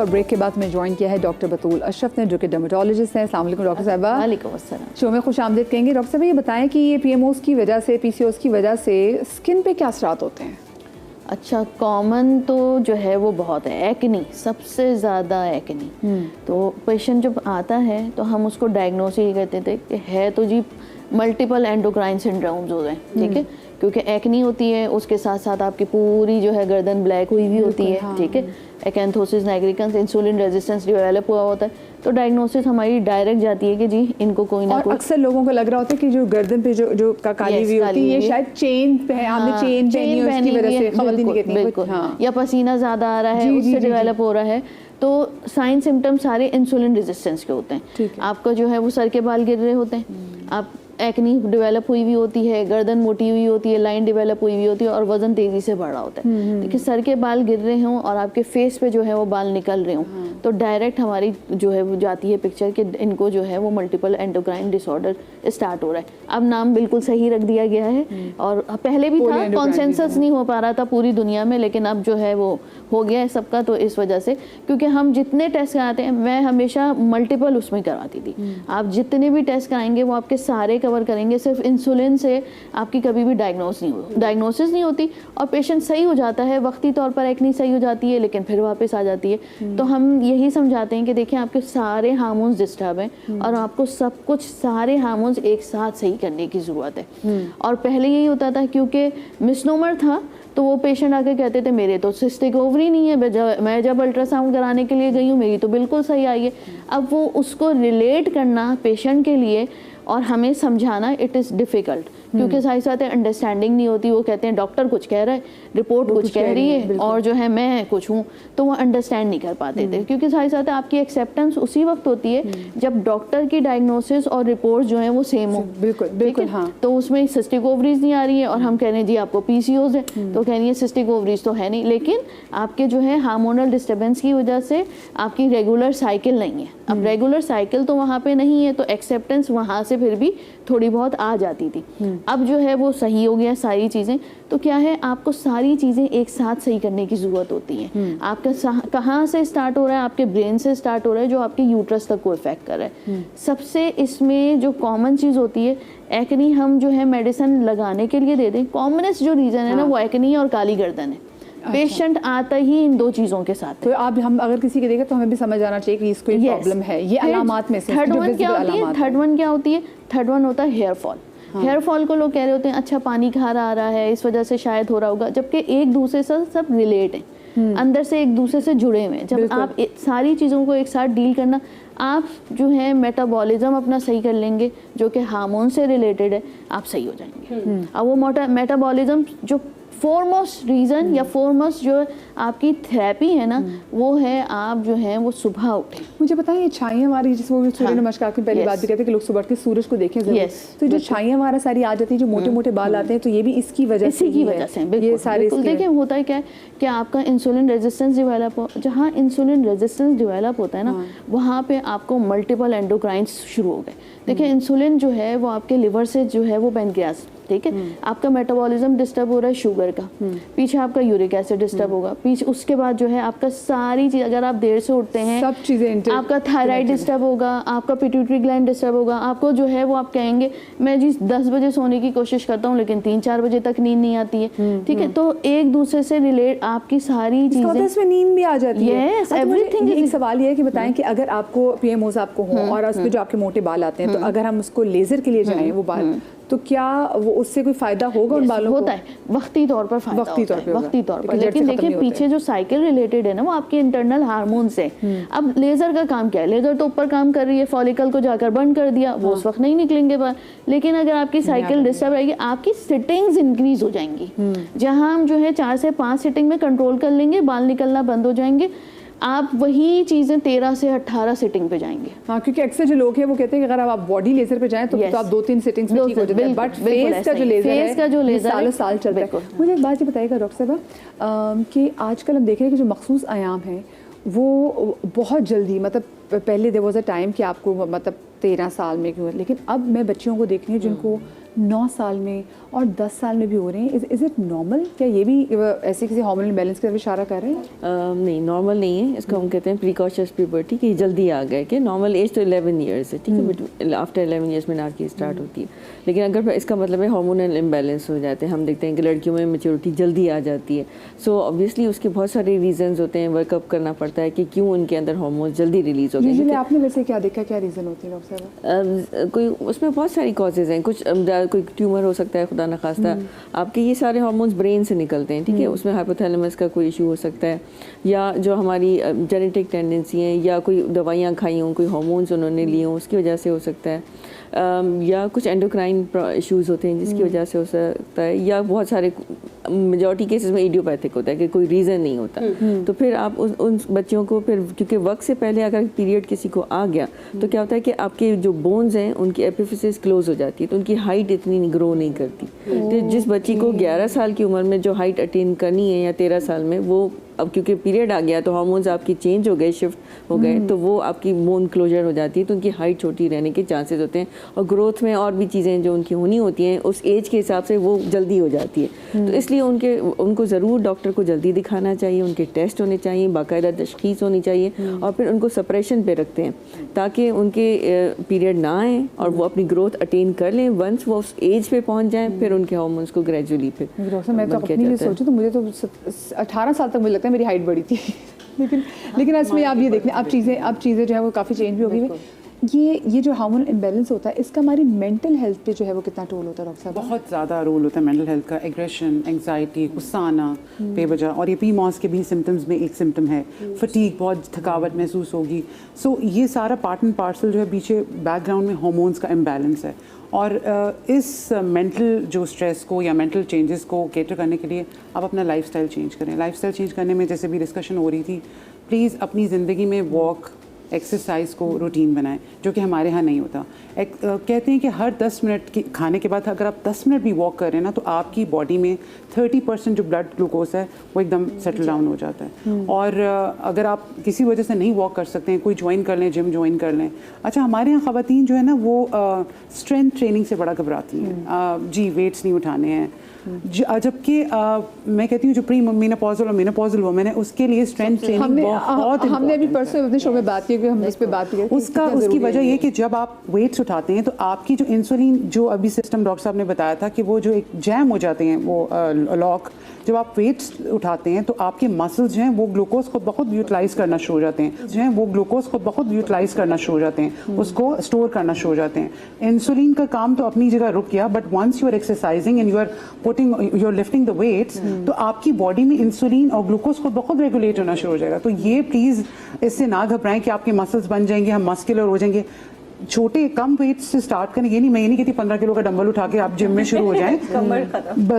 और ब्रेक के बाद हमें ज्वाइन किया है डॉक्टर बतूल अशरफ ने, जो कि डर्मेटोलॉजिस्ट हैं। अस्सलाम वालेकुम डॉक्टर साहिबा। वालेकुम अस्सलाम। शो में खुश आमदीद कहेंगे। डॉक्टर साहब ये बताएं कि ये पीएमओस की वजह से, पीसीओएस की वजह से स्किन पे क्या असरात होते हैं? अच्छा, कॉमन तो जो है वो बहुत है, एक्नी, सबसे ज़्यादा एक्नी। तो पेशेंट जब आता है तो हम उसको डायग्नोस ही कहते थे कि है तो जी मल्टीपल एंडोक्राइन सिंड्रोम्स हो गए, ठीक है, क्योंकि एक्नी होती है, उसके साथ साथ आपकी पूरी जो है गर्दन ब्लैक हुई भी होती है, ठीक है, acanthosis nigricans, insulin resistance develop हुआ होता है, तो डायग्नोसिस हमारी डायरेक्ट जाती है कि जी इनको कोई ना कोई। अक्सर लोगों को लग रहा होता है कि जो गर्दन पे जो काली हुई होती है, ये शायद चेन पे हमने चेन पहनी है, उसकी वजह से खवातीन कहती हैं बिल्कुल, या पसीना ज़्यादा आ रहा है, उससे डेवलप हो रहा है। तो साइन सिम्टम सारे इंसुलिन रेजिस्टेंस के होते हैं। आपका जो है वो सर के बाल गिर रहे होते हैं, आप एक्नी डेवलप हुई हुई होती है, गर्दन मोटी हुई होती है, लाइन डेवलप हुई हुई होती है और वजन तेजी से बढ़ रहा होता है। देखिए सर के बाल गिर रहे हों और आपके फेस पे जो है वो बाल निकल रहे हों, तो डायरेक्ट हमारी जो है वो जाती है पिक्चर कि इनको जो है वो मल्टीपल एंडोक्राइन डिसऑर्डर स्टार्ट हो रहा है। अब नाम बिल्कुल सही रख दिया गया है और पहले भी था, कॉन्सेंसस नहीं हो पा रहा था पूरी दुनिया में, लेकिन अब जो है वो हो गया है सबका। तो इस वजह से, क्योंकि हम जितने टेस्ट कराते हैं, मैं हमेशा मल्टीपल उसमें करवाती थी, आप जितने भी टेस्ट कराएंगे वो आपके सारे कवर करेंगे, सिर्फ इंसुलिन से आपकी कभी भी डायग्नोसिस नहीं होती और पेशेंट सही हो जाता है, वक्ती तौर पर एक्नी सही हो जाती है लेकिन फिर वापस आ जाती है। तो हम यही समझाते हैं कि देखिए आपके सारे हार्मोन्स डिस्टर्ब हैं और आपको सब कुछ सारे हार्मोन्स एक साथ सही करने की ज़रूरत है। और पहले यही होता था, क्योंकि मिसनोमर था, तो वो पेशेंट आके कहते थे मेरे तो सिस्टिक ओवरी नहीं है, मैं जब अल्ट्रासाउंड कराने के लिए गई हूँ मेरी तो बिल्कुल सही आई है। अब वो उसको रिलेट करना पेशेंट के लिए और हमें समझाना इट इज़ डिफ़िकल्ट, क्योंकि साथ साथ अंडरस्टैंडिंग नहीं होती। वो कहते हैं डॉक्टर कुछ कह रहा है, रिपोर्ट कुछ कह रही है और जो है मैं कुछ हूँ, तो वो अंडरस्टैंड नहीं कर पाते थे। क्योंकि साथ साथ आपकी एक्सेप्टेंस उसी वक्त होती है जब डॉक्टर की डायग्नोसिस और रिपोर्ट जो है वो सेम हो। बिल्कुल बिल्कुल, हाँ। तो उसमें सिस्टिक ओवरीज नहीं आ रही है और हम कह रहे हैं जी आपको पीसीओएस है, तो कह रही है सिस्टिक ओवरीज तो है नहीं, लेकिन आपके जो है हार्मोनल डिस्टर्बेंस की वजह से आपकी रेगुलर साइकिल नहीं है। अब रेगुलर साइकिल तो वहाँ पे नहीं है, तो एक्सेप्टेंस वहाँ से फिर भी थोड़ी बहुत आ जाती थी। अब जो है वो सही हो गया सारी चीज़ें। तो क्या है, आपको सारी चीज़ें एक साथ सही करने की ज़रूरत होती है। आपका कहाँ से स्टार्ट हो रहा है, आपके ब्रेन से स्टार्ट हो रहा है, जो आपके यूट्रस तक को इफेक्ट कर रहा है। सबसे इसमें जो कॉमन चीज़ होती है, एक्नी हम जो है मेडिसिन लगाने के लिए दे दें, कॉमनेस्ट जो रीज़न है ना वो एक्नी और काली गर्दन है। पेशेंट आता ही इन दो चीज़ों के साथ। तो अब हम अगर किसी के देखें तो हमें भी समझ आना चाहिए कि इसको प्रॉब्लम है। ये अलामात में से थर्ड वन क्या होती है? थर्ड वन होता है हेयर फॉल। हेयर फॉल को लोग कह रहे होते हैं अच्छा पानी खारा आ रहा है इस वजह से शायद हो रहा होगा, जबकि एक दूसरे से सब रिलेट हैं, अंदर से एक दूसरे से जुड़े हुए हैं। जब आप सारी चीज़ों को एक साथ डील करना, आप जो है मेटाबॉलिज्म अपना सही कर लेंगे, जो कि हार्मोन से रिलेटेड है, आप सही हो जाएंगे। अब वो मेटाबॉलिज्म जो फोरमोस्ट रीज़न या फोरमोस्ट जो आपकी थेरेपी है ना, वो है आप जो है वो सुबह उठें। मुझे बताइए छाइयाँ हमारी, जिस वो सूर्य नमस्कार की पहली बात भी कहते हैं कि लोग सुबह के सूरज को देखें जरूर। तो जो छाइयाँ हमारा सारी आ जाती है, जो मोटे मोटे बाल आते हैं, तो ये भी इसकी वजह से ये सारे देखिए होता है क्या है कि आपका इंसुलिन रेजिस्टेंस डेवलप हो, जहाँ इंसुलिन रेजिस्टेंस डेवलप होता है ना, वहाँ पे आपको मल्टीपल एंडोक्राइंस शुरू हो गए। देखिए इंसुलिन जो है वो आपके लिवर से जो है वो पैनक्रियास, ठीक है, आपका मेटाबॉलिज्म डिस्टर्ब हो रहा है शुगर का, पीछे आपका यूरिक एसिड डिस्टर्ब होगा, पीछे उसके बाद जो है आपका सारी चीज, अगर आप देर से उठते हैं सब चीजें, आपका थायराइड डिस्टर्ब होगा, आपका पिट्यूटरी ग्लैंड डिस्टर्ब होगा, आपको जो है वो आप कहेंगे मैं जी 10 बजे सोने की कोशिश करता हूँ लेकिन 3-4 बजे तक नींद नहीं आती है, ठीक है। तो एक दूसरे से रिलेट आपकी सारी चीजें, इसमें नींद भी आ जाती है। Yes, everything. एक सवाल ये है कि बताएं कि अगर आपको पीएमओस आपको हो और उस पे जो आपके मोटे बाल आते हैं, तो अगर हम उसको लेजर के लिए जाएं वो बाल, तो क्या वो उससे कोई फायदा होगा उन बालों को? होता है, वक्ती तौर पर फायदा होता है, वक्ती तौर पर। लेकिन देखिए पीछे जो साइकिल रिलेटेड है ना, वो आपके इंटरनल हार्मोन्स है। अब लेजर का काम क्या है? लेजर तो ऊपर काम कर रही है, फॉलिकल को जाकर बंद कर दिया, वो उस वक्त नहीं निकलेंगे बाल। लेकिन अगर आपकी साइकिल डिस्टर्ब रहेगी, आपकी सिटिंग्स इंक्रीज हो जाएंगी। जहां हम जो है 4 से 5 सिटिंग में कंट्रोल कर लेंगे, बाल निकलना बंद हो जाएंगे, आप वही चीजें 13 से 18 सिटिंग पे जाएंगे। हाँ, क्योंकि अक्सर जो लोग हैं वो कहते हैं कि अगर आप बॉडी लेजर पे जाएं तो आप 2-3 सिटिंग्स में ठीक हो जाते हैं, बट फेस का जो लेजर है साल चलता है। मुझे एक बात ये बताइएगा डॉक्टर साहब कि आजकल हम देख रहे हैं कि जो मखसूस आयाम हैं वो बहुत जल्दी, मतलब पहले देयर वाज अ टाइम कि आपको मतलब 13 साल में क्यों, लेकिन अब मैं बच्चियों को देख रही हूँ जिनको 9 साल में और 10 साल में भी हो रहे हैं, इज इट नॉर्मल? क्या ये भी ऐसे किसी हार्मोनल इम्बैलेंस की तरफ इशारा कर रहे हैं? नहीं, नॉर्मल नहीं है। इसको हम कहते हैं प्रीकॉशियस प्यूबर्टी, कि जल्दी आ गए, कि नॉर्मल एज तो 11 ईयर्स है, ठीक है, but after 11 years menarche start होती है। लेकिन अगर इसका मतलब है हार्मोनल इम्बैलेंस हो जाते हैं, हम देखते हैं कि लड़कियों में मैच्योरिटी जल्दी आ जाती है। सो ऑब्वियसली उसके बहुत सारे रीजंस होते हैं, वर्कअप करना पड़ता है कि क्यों उनके अंदर हार्मोन्स जल्दी रिलीज हो गए। आपने वैसे क्या देखा, क्या रीजन होती है डॉक्टर साहब? कोई उसमें बहुत सारी कॉजेज हैं, कुछ कोई ट्यूमर हो सकता है, खुदा न खास्ता आपके ये सारे हार्मोन्स ब्रेन से निकलते हैं, ठीक है, उसमें हाइपोथैलेमस का कोई इशू हो सकता है, या जो हमारी जेनेटिक टेंडेंसी हैं, या कोई दवाइयाँ खाई हों, कोई हार्मोन्स उन्होंने लिए हों, उसकी वजह से हो सकता है, या कुछ एंडोक्राइन इश्यूज होते हैं जिसकी वजह से हो सकता है, या बहुत सारे मेजॉरिटी केसेस में इडियोपैथिक होता है कि कोई रीज़न नहीं होता। तो फिर आप उन बच्चों को फिर, क्योंकि वक्त से पहले अगर पीरियड किसी को आ गया तो क्या होता है कि आपके जो बोन्स हैं उनकी एपिफिसिस क्लोज हो जाती है, तो उनकी हाइट इतनी ग्रो नहीं करती। तो जिस बच्ची को 11 साल की उम्र में जो हाइट अटेन करनी है या 13 साल में, वो अब क्योंकि पीरियड आ गया तो हार्मोन्स आपकी चेंज हो गए, शिफ्ट हो गए, तो वो आपकी बोन क्लोजर हो जाती है, तो उनकी हाइट छोटी रहने के चांसेस होते हैं, और ग्रोथ में और भी चीज़ें जो उनकी होनी होती हैं उस एज के हिसाब से वो जल्दी हो जाती है। तो इसलिए उनको ज़रूर डॉक्टर को जल्दी दिखाना चाहिए, उनके टेस्ट होने चाहिए, बाकायदा तशख़ीस होनी चाहिए, और फिर उनको सप्रेशन पे रखते हैं ताकि उनके पीरियड ना आए और वो अपनी ग्रोथ अटेन कर लें। वंस वो उस एज पे पहुँच जाएँ फिर उनके हार्मोन्स को ग्रेजुअली फिर मैं तो अपनी लिए सोचूं तो मुझे तो 18 साल तक मुझे लगता है मेरी हाइट बढ़ी थी लेकिन इसमें आप ये देखें, अब चीज़ें जो है वो काफ़ी चेंज भी हो गई है। ये जो हार्मोनल इम्बैलेंस होता है, इसका हमारी मेंटल हेल्थ पे जो है वो कितना रोल होता है डॉक्टर साहब? बहुत ज़्यादा रोल होता है मेंटल हेल्थ का। एग्रेशन, एंग्जाइटी, गुस्सा आना बेवजह, और ये पीमॉस के भी सिम्टम्स में एक सिम्टम है, फटीग, बहुत थकावट महसूस होगी। सो ये सारा पार्ट एंड पार्सल जो है पीछे बैकग्राउंड में हार्मोन्स का इम्बैलेंस है। और इस मेंटल जो स्ट्रेस को या मेंटल चेंजेस को कैटर करने के लिए आप अपना लाइफस्टाइल चेंज करें। लाइफस्टाइल चेंज करने में जैसे भी डिस्कशन हो रही थी, प्लीज़ अपनी ज़िंदगी में वॉक, एक्सरसाइज को रूटीन बनाएं, जो कि हमारे यहाँ नहीं होता। कहते हैं कि हर 10 मिनट के खाने के बाद अगर आप 10 मिनट भी वॉक कर रहे हैं ना, तो आपकी बॉडी में 30% जो ब्लड ग्लूकोज है वो एकदम सेटल डाउन हो जाता है। और अगर आप किसी वजह से नहीं वॉक कर सकते हैं, कोई ज्वाइन कर लें, जिम ज्वाइन कर लें। अच्छा, हमारे यहाँ ख़वातीन जो है ना वो स्ट्रेंथ ट्रेनिंग से बड़ा घबराती हैं, जी वेट्स नहीं उठाने हैं, जबकि मैं कहती हूँ जो प्री मेनोपॉजल और मेनोपॉजल वुमेन है उसके लिए स्ट्रेंथ ट्रेनिंग बहुत हमने अभी परसों अपने शो में बात की, हम इस पे बात की उसकी वजह ये कि जब आप वेट्स उठाते हैं तो आपकी जो इंसुलिन जो अभी सिस्टम डॉक्टर साहब ने बताया था कि वो जो एक जैम हो जाते हैं वो लॉक, जब आप वेट्स उठाते हैं तो आपके मसल्स जो हैं वो ग्लूकोज को बहुत यूटिलाइज करना शुरू हो जाते हैं, जो हैं वो ग्लूकोज को बहुत यूटिलाइज करना शुरू हो जाते हैं, उसको स्टोर करना शुरू हो जाते हैं। इंसुलिन का काम तो अपनी जगह रुक गया, but once you are exercising and you are lifting the weights, तो आपकी बॉडी में इंसुलिन और ग्लूकोज को बहुत रेगुलेट होना शुरू हो जाएगा। तो ये प्लीज़ इससे ना घबराएं कि आपके मसल्स बन जाएंगे, हम मस्कुलर हो जाएंगे। छोटे कम वेट से स्टार्ट करें, ये नहीं, मैं ये नहीं कहती 15 किलो का डंबल उठा के आप जिम में शुरू हो जाएं।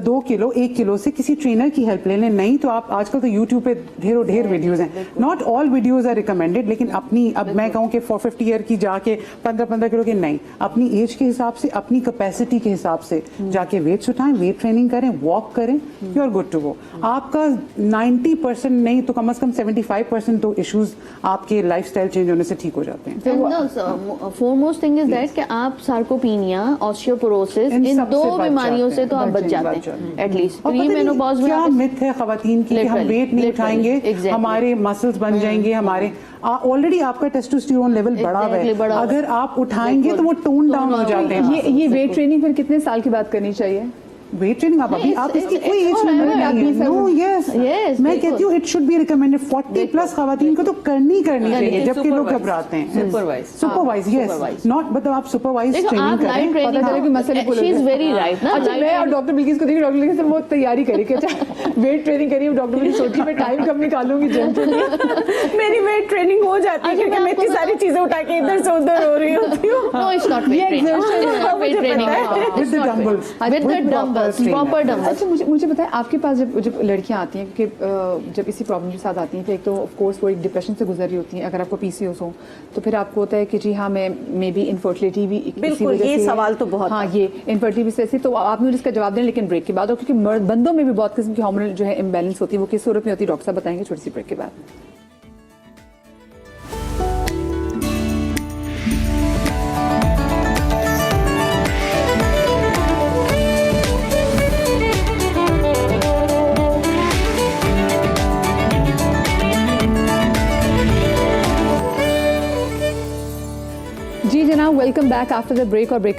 2 किलो 1 किलो से किसी ट्रेनर की हेल्प ले लें। नहीं तो आप आजकल तो यूट्यूब पे ढेर वीडियोस हैं, not all videos are recommended, लेकिन अपनी, अब मैं कहूँ कि 450 ईयर की जाके 15 किलो के नहीं, अपनी एज के हिसाब से, अपनी कैपेसिटी के हिसाब से जाके वेट्स उठाएं, वेट ट्रेनिंग करें, वॉक करें, you are good to go. आपका 90% नहीं तो कम से कम 75% तो इश्यूज आपके लाइफस्टाइल चेंज होने से ठीक हो जाते हैं। फोरमोस्ट थिंग इज दैट कि आप सार्कोपीनिया, ऑस्टियोपोरोसिस, इन 2 बीमारियों से तो आप बच जाते हैं एटलीस्ट। प्री मेनोपॉज में क्या मिथ है खवातीन की कि हम वेट नहीं उठाएंगे हमारे मसल्स बन जाएंगे, हमारे ऑलरेडी आपका टेस्टोस्टेरोन लेवल बढ़ा हुआ है, अगर आप उठाएंगे तो वो टोन डाउन हो जाते हैं। ये वेट ट्रेनिंग फिर कितने साल की बात करनी चाहिए? वेट ट्रेनिंग आप अभी आप इसकी कोई एज लिमिट नहीं है। नो, यस, मैं कहती हूँ it should be recommended. 40 plus खवातीन को तो करनी चाहिए, जबकि लोग घबराते हैं। सुपरवाइज, यस, नॉट मतलब आप सुपरवाइज ट्रेनिंग करें, पता चले कि मसले पूरे। शी इज वेरी राइट ना। अच्छा, मैं और डॉक्टर बिल्किस को देखिए, डॉक्टर बिल्किस वो तैयारी करी कि अच्छा वेट ट्रेनिंग करी, डॉक्टर बिल्किस सोची मैं टाइम कब निकालूंगी जिम के लिए। मेरी वेट ट्रेनिंग हो जाती है क्योंकि मैं इतनी सारी चीजें उठा के इधर से उधर हो रही होती हूँ। No, it's not weight training, with the dumbbells, proper dumbbells. अच्छा, मुझे बताएं, आपके पास जब लड़कियां आती हैं, क्योंकि जब इसी प्रॉब्लम के साथ आती हैं तो एक तो ऑफ कोर्स वो एक डिप्रेशन से गुजर रही होती हैं, अगर आपको पीसीओएस हो तो फिर आपको होता है कि जी हाँ मैं मे बी इनफर्टिलिटी भी बिल्कुल, ये सवाल तो बहुत, हाँ ये इनफर्टिलिटी से, तो आपने मुझे इसका जवाब देना लेकिन ब्रेक के बाद, और क्योंकि बंदों में भी बहुत किस्म की हार्मोनल जो है इम्बैलेंस होती है, वो किस सूरत में होती है डॉक्टर साहब बताएंगे छोटी सी ब्रेक के बाद। जी जनाब, welcome back after the break और ब्रेक